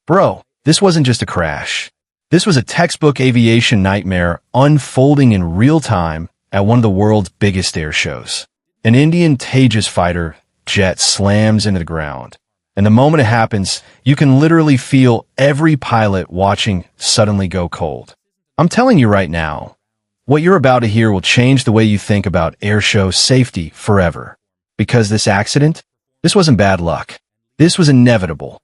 Bro, this wasn't just a crash. This was a textbook aviation nightmare unfolding in real time at one of the world's biggest air shows. An Indian Tejas fighter jet slams into the ground. And the moment it happens, you can literally feel every pilot watching suddenly go cold. I'm telling you right now, what you're about to hear will change the way you think about airshow safety forever. Because this accident, this wasn't bad luck. This was inevitable.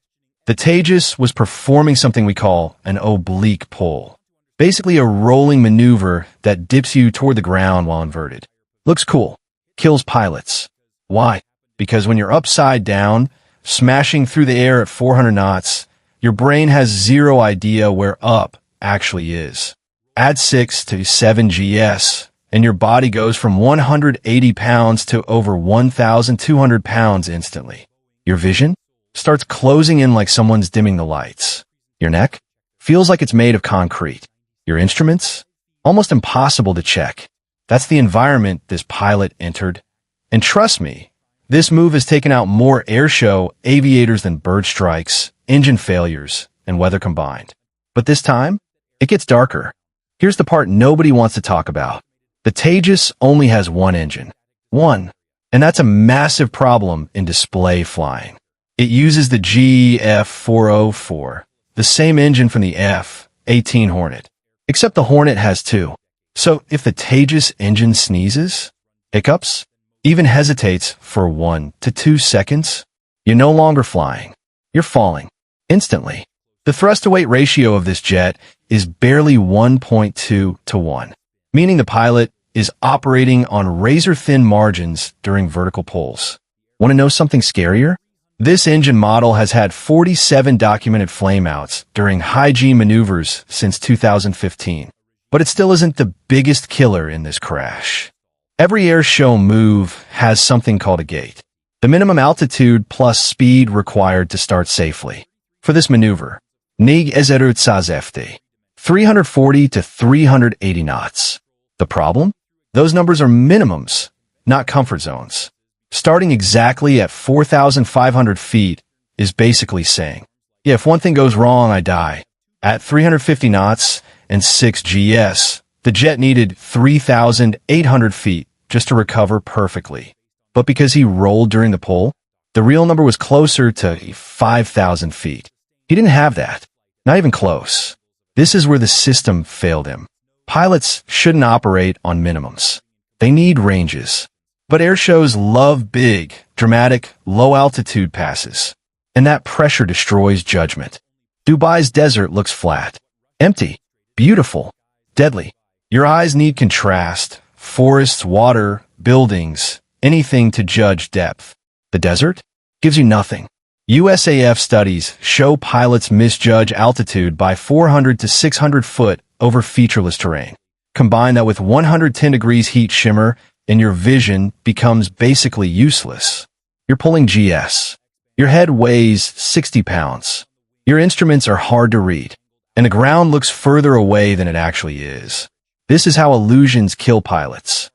The Tejas was performing something we call an oblique pull. Basically a rolling maneuver that dips you toward the ground while inverted. Looks cool. Kills pilots. Why? Because when you're upside down, smashing through the air at 400 knots, your brain has zero idea where up actually is. Add 6 to 7 GS, and your body goes from 180 pounds to over 1,200 pounds instantly. Your vision starts closing in like someone's dimming the lights. Your neck feels like it's made of concrete. Your instruments? Almost impossible to check. That's the environment this pilot entered. And trust me, this move has taken out more airshow aviators than bird strikes, engine failures, and weather combined. But this time, it gets darker. Here's the part nobody wants to talk about. The Tejas only has one engine. One. And that's a massive problem in display flying. It uses the GF404, the same engine from the F-18 Hornet. Except the Hornet has two. So if the Tejas engine sneezes, hiccups, even hesitates for 1 to 2 seconds, you're no longer flying. You're falling. Instantly. The thrust-to-weight ratio of this jet is barely 1.2 to 1, meaning the pilot is operating on razor-thin margins during vertical pulls. Want to know something scarier? This engine model has had 47 documented flameouts during high-G maneuvers since 2015, but it still isn't the biggest killer in this crash. Every airshow move has something called a gate, the minimum altitude plus speed required to start safely. For this maneuver, Nig FT, 340 to 380 knots. The problem? Those numbers are minimums, not comfort zones. Starting exactly at 4,500 feet is basically saying, yeah, if one thing goes wrong, I die. At 350 knots and 6 GS, the jet needed 3,800 feet just to recover perfectly. But because he rolled during the pull, the real number was closer to 5,000 feet. He didn't have that. Not even close. This is where the system failed him. Pilots shouldn't operate on minimums. They need ranges. But airshows love big, dramatic, low-altitude passes. And that pressure destroys judgment. Dubai's desert looks flat. Empty. Beautiful. Deadly. Your eyes need contrast. Forests, water, buildings, anything to judge depth. The desert gives you nothing. USAF studies show pilots misjudge altitude by 400 to 600 foot over featureless terrain. Combine that with 110 degrees heat shimmer, and your vision becomes basically useless. You're pulling GS. Your head weighs 60 pounds. Your instruments are hard to read, and the ground looks further away than it actually is. This is how illusions kill pilots.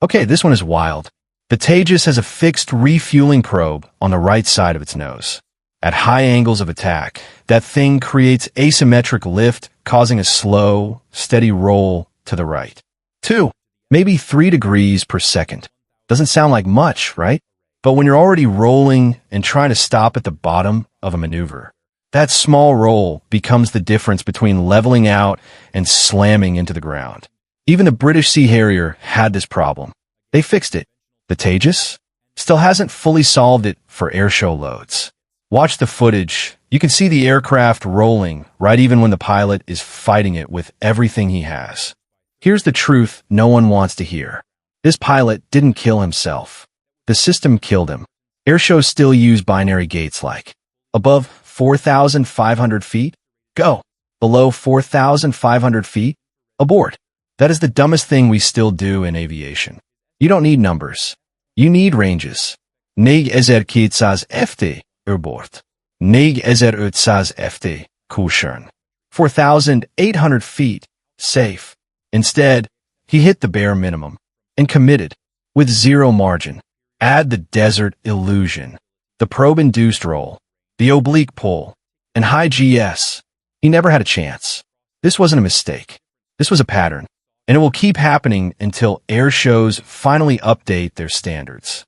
Okay, this one is wild. The Tejas has a fixed refueling probe on the right side of its nose. At high angles of attack, that thing creates asymmetric lift, causing a slow, steady roll to the right. 2, maybe 3 degrees per second. Doesn't sound like much, right? But when you're already rolling and trying to stop at the bottom of a maneuver, that small roll becomes the difference between leveling out and slamming into the ground. Even the British Sea Harrier had this problem. They fixed it. The Tejas still hasn't fully solved it for airshow loads. Watch the footage. You can see the aircraft rolling right even when the pilot is fighting it with everything he has. Here's the truth no one wants to hear. This pilot didn't kill himself. The system killed him. Airshows still use binary gates like above 4,500 feet, go. Below 4,500 feet, abort. That is the dumbest thing we still do in aviation. You don't need numbers. You need ranges. Nig FT, abort. Nig FT, kushern. 4,800 feet, safe. Instead, he hit the bare minimum and committed with zero margin. Add the desert illusion, the probe-induced roll, the oblique pull, And high GS, he never had a chance. This wasn't a mistake. This was a pattern. And it will keep happening until air shows finally update their standards.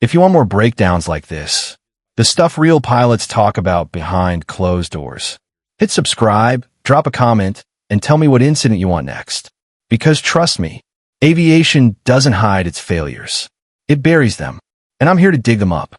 If you want more breakdowns like this, the stuff real pilots talk about behind closed doors, hit subscribe, drop a comment, and tell me what incident you want next. Because trust me, aviation doesn't hide its failures. It buries them. And I'm here to dig them up.